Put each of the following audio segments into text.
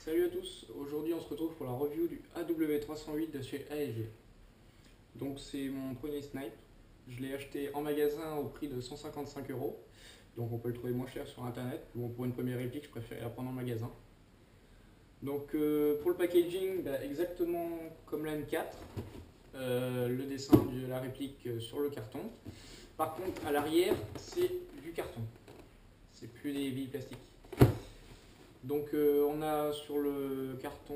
Salut à tous, aujourd'hui on se retrouve pour la review du AW308 de chez AEG. Donc c'est mon premier snipe, je l'ai acheté en magasin au prix de 155 €, donc on peut le trouver moins cher sur internet. Bon, pour une première réplique je préfère la prendre en magasin. Donc pour le packaging, exactement comme la M4, le dessin de la réplique sur le carton. Par contre à l'arrière c'est du carton, c'est plus des billes plastiques. Donc on a sur le carton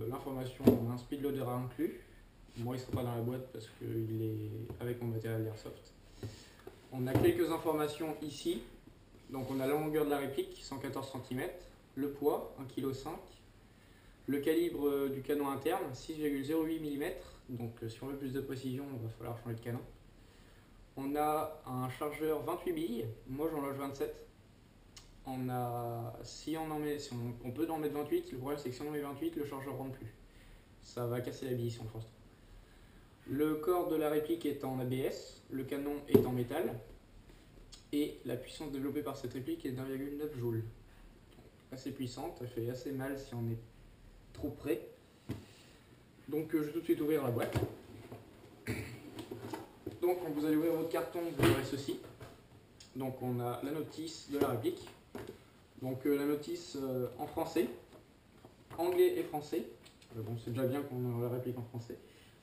l'information, on a un speed loader inclus. Moi il ne sera pas dans la boîte parce qu'il est avec mon matériel d'airsoft. On a quelques informations ici. Donc on a la longueur de la réplique, 114 cm, le poids, 1,5 kg, le calibre du canon interne, 6,08 mm. Donc si on veut plus de précision, il va falloir changer de canon. On a un chargeur 28 billes, moi j'en loge 27. On peut en mettre 28, le problème c'est que si on en met 28, le chargeur ne rentre plus. Ça va casser la bille si on force. Le corps de la réplique est en ABS, le canon est en métal, et la puissance développée par cette réplique est d'1,9 joules. Assez puissante, elle fait assez mal si on est trop près. Donc je vais tout de suite ouvrir la boîte. Donc quand vous allez ouvrir votre carton, vous aurez ceci. Donc on a la notice de la réplique. Donc la notice en français, anglais et français. Bon, c'est déjà bien qu'on ait la réplique en français.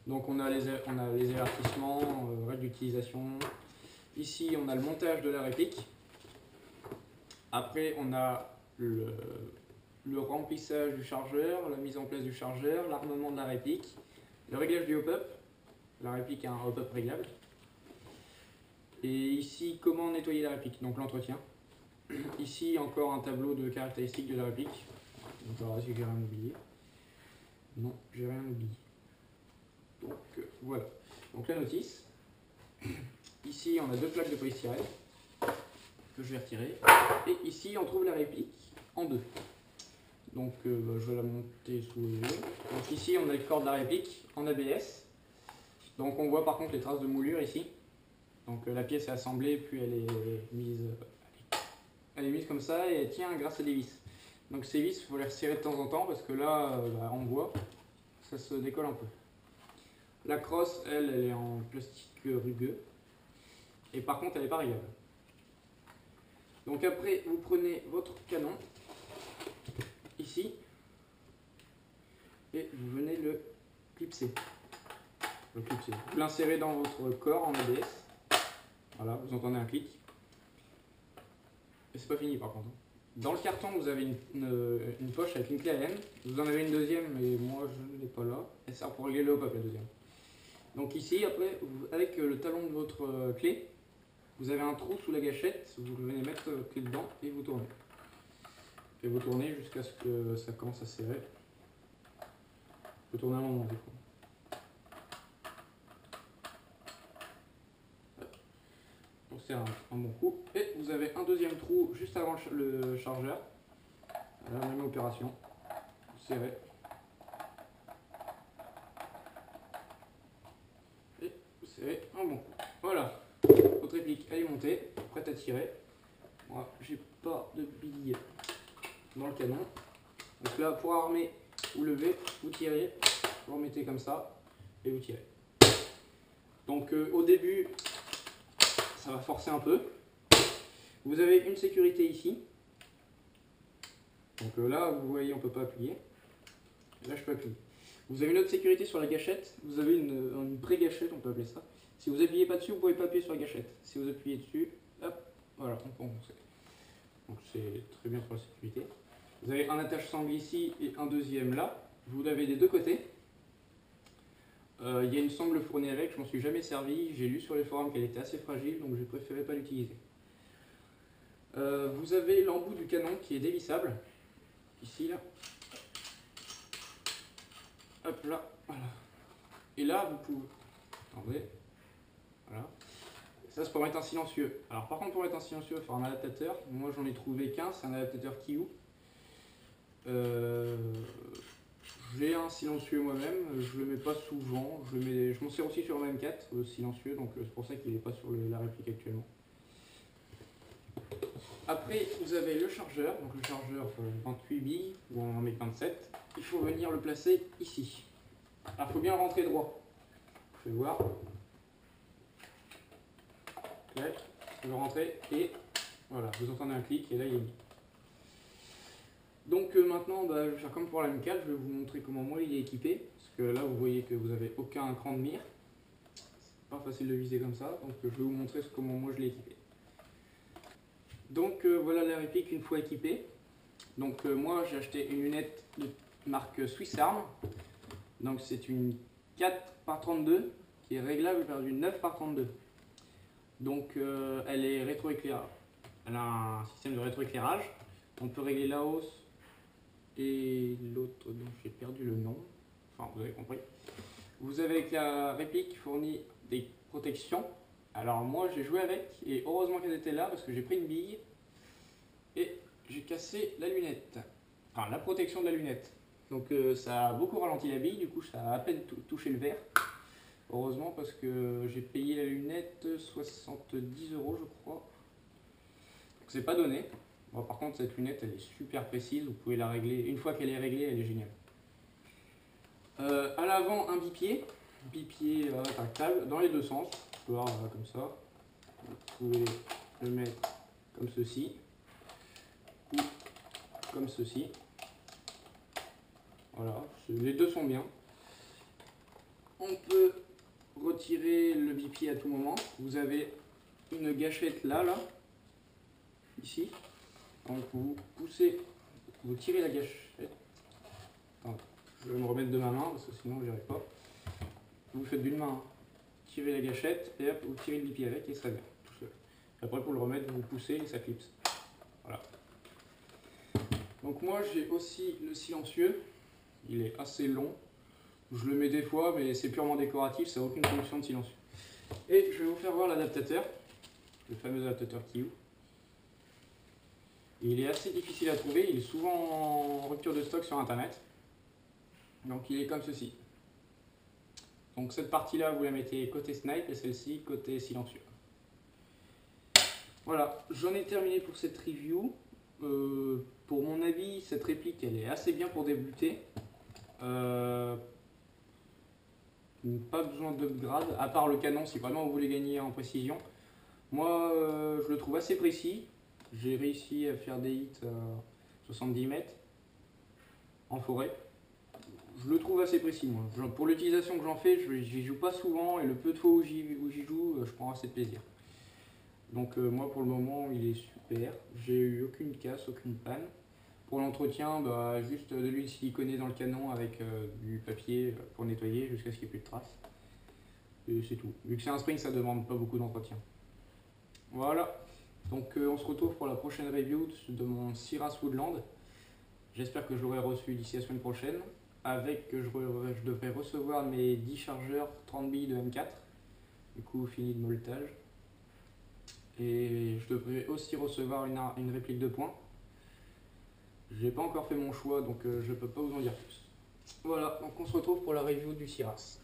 Donc on a les avertissements, règles d'utilisation. Ici on a le montage de la réplique. Après on a le remplissage du chargeur, la mise en place du chargeur, l'armement de la réplique, le réglage du hop-up. La réplique a un hop-up réglable. Et ici comment nettoyer la réplique, donc l'entretien. Ici encore un tableau de caractéristiques de la réplique. On verra si j'ai rien oublié. Non, j'ai rien oublié. Donc voilà. Donc la notice. Ici on a deux plaques de polystyrène que je vais retirer. Et ici on trouve la réplique en deux. Donc je vais la monter sous les yeux. Donc ici on a le corps de la réplique en ABS. Donc on voit par contre les traces de moulure ici. Donc la pièce est assemblée puis elle est mise comme ça et elle tient grâce à des vis. Donc ces vis, il faut les resserrer de temps en temps parce que là, on voit, ça se décolle un peu. La crosse, elle est en plastique rugueux. Et par contre, elle n'est pas réglable. Donc après, vous prenez votre canon, ici, et vous venez le clipser. Vous l'insérez dans votre corps en ABS. Voilà, vous entendez un clic. Et c'est pas fini par contre. Dans le carton, vous avez une poche avec une clé Allen. Vous en avez une deuxième, mais moi je ne l'ai pas là. Elle sert pour régler le hop-up, la deuxième. Donc ici, après, avec le talon de votre clé, vous avez un trou sous la gâchette. Vous venez mettre la clé dedans et vous tournez. Et vous tournez jusqu'à ce que ça commence à serrer. Vous tournez un moment du coup. Donc c'est un bon coup. Et vous avez un deuxième trou juste avant le chargeur. La même opération. Vous serrez. Et vous serrez un bon coup. Voilà. Votre réplique elle est montée, prête à tirer. Moi j'ai pas de billes dans le canon. Donc là pour armer, vous levez, vous tirez, vous remettez comme ça et vous tirez. Donc au début ça va forcer un peu. Vous avez une sécurité ici. Donc là, vous voyez, on ne peut pas appuyer. Là, je peux appuyer. Vous avez une autre sécurité sur la gâchette. Vous avez une pré-gâchette, on peut appeler ça. Si vous appuyez pas dessus, vous ne pouvez pas appuyer sur la gâchette. Si vous appuyez dessus, hop, voilà, on peut enfoncer. Donc c'est très bien pour la sécurité. Vous avez un attache-sangle ici et un deuxième là. Vous l'avez des deux côtés. Il y a une sangle fournie avec, je m'en suis jamais servi. J'ai lu sur les forums qu'elle était assez fragile, donc j'ai préféré pas l'utiliser. Vous avez l'embout du canon qui est dévissable. Ici, là. Hop là, voilà. Et là, vous pouvez... Attendez. Voilà. Ça, c'est pour mettre un silencieux. Alors par contre, pour mettre un silencieux, il faut un adaptateur. Moi, j'en ai trouvé qu'un, c'est un adaptateur Kiu. J'ai un silencieux moi-même, je le mets pas souvent. Je m'en sers aussi sur le M4, silencieux, donc c'est pour ça qu'il n'est pas sur la réplique actuellement. Après, vous avez le chargeur, donc le chargeur 28 billes ou en met 27. Il faut venir le placer ici. Alors, il faut bien rentrer droit. Je vais voir. Clac, vous rentrez et voilà, vous entendez un clic et là il est mis. Donc maintenant, je vais faire comme pour la M4, je vais vous montrer comment moi il est équipé. Parce que là, vous voyez que vous n'avez aucun écran de mire. C'est pas facile de viser comme ça, donc je vais vous montrer comment moi je l'ai équipé. Donc voilà la réplique une fois équipée. Donc moi j'ai acheté une lunette de marque Swiss Arm. Donc c'est une 4x32 qui est réglable vers du 9x32. Donc elle est rétroéclairage. Elle a un système de rétroéclairage. On peut régler la hausse et l'autre dont j'ai perdu le nom. Enfin vous avez compris. Vous avez avec la réplique qui fournit des protections. Alors moi j'ai joué avec et heureusement qu'elles étaient là parce que j'ai pris une bille et j'ai cassé la lunette. Enfin la protection de la lunette. Donc ça a beaucoup ralenti la bille, du coup ça a à peine touché le verre. Heureusement parce que j'ai payé la lunette 70 € je crois. Donc c'est pas donné. Bon, par contre cette lunette elle est super précise, vous pouvez la régler. Une fois qu'elle est réglée, elle est géniale. À l'avant un bipied rétractable dans les deux sens. Voir comme ça. Vous pouvez le mettre comme ceci ou comme ceci. Voilà, les deux sont bien. On peut retirer le bipied à tout moment. Vous avez une gâchette là, ici. Donc vous poussez, vous tirez la gâchette. Attends, je vais me remettre de ma main parce que sinon je n'y arrive pas. Vous faites d'une main, tirez la gâchette et hop, vous tirez le bipied avec et ça vient tout seul. Après pour le remettre, vous poussez et ça clipse. Voilà. Donc moi j'ai aussi le silencieux. Il est assez long. Je le mets des fois, mais c'est purement décoratif, ça n'a aucune fonction de silencieux. Et je vais vous faire voir l'adaptateur, le fameux adaptateur Qihoo. Il est assez difficile à trouver, il est souvent en rupture de stock sur internet. Donc il est comme ceci. Donc cette partie-là, vous la mettez côté snipe et celle-ci côté silencieux. Voilà, j'en ai terminé pour cette review. Pour mon avis, cette réplique, elle est assez bien pour débuter. Pas besoin d'upgrade, à part le canon si vraiment vous voulez gagner en précision. Moi, je le trouve assez précis. J'ai réussi à faire des hits à 70 mètres en forêt. Je le trouve assez précis, moi. Pour l'utilisation que j'en fais, j'y joue pas souvent et le peu de fois où j'y joue, je prends assez de plaisir. Donc moi, pour le moment, il est super. J'ai eu aucune casse, aucune panne. Pour l'entretien, juste de l'huile siliconée dans le canon avec du papier pour nettoyer jusqu'à ce qu'il n'y ait plus de traces. Et c'est tout. Vu que c'est un spring, ça demande pas beaucoup d'entretien. Voilà. Donc on se retrouve pour la prochaine review de mon Siras Woodland. J'espère que je l'aurai reçu d'ici la semaine prochaine. Avec je devrais recevoir mes 10 chargeurs 30 billes de M4. Du coup fini de molletage. Et je devrais aussi recevoir une réplique de poing. J'ai pas encore fait mon choix, donc je peux pas vous en dire plus. Voilà, donc on se retrouve pour la review du Siras.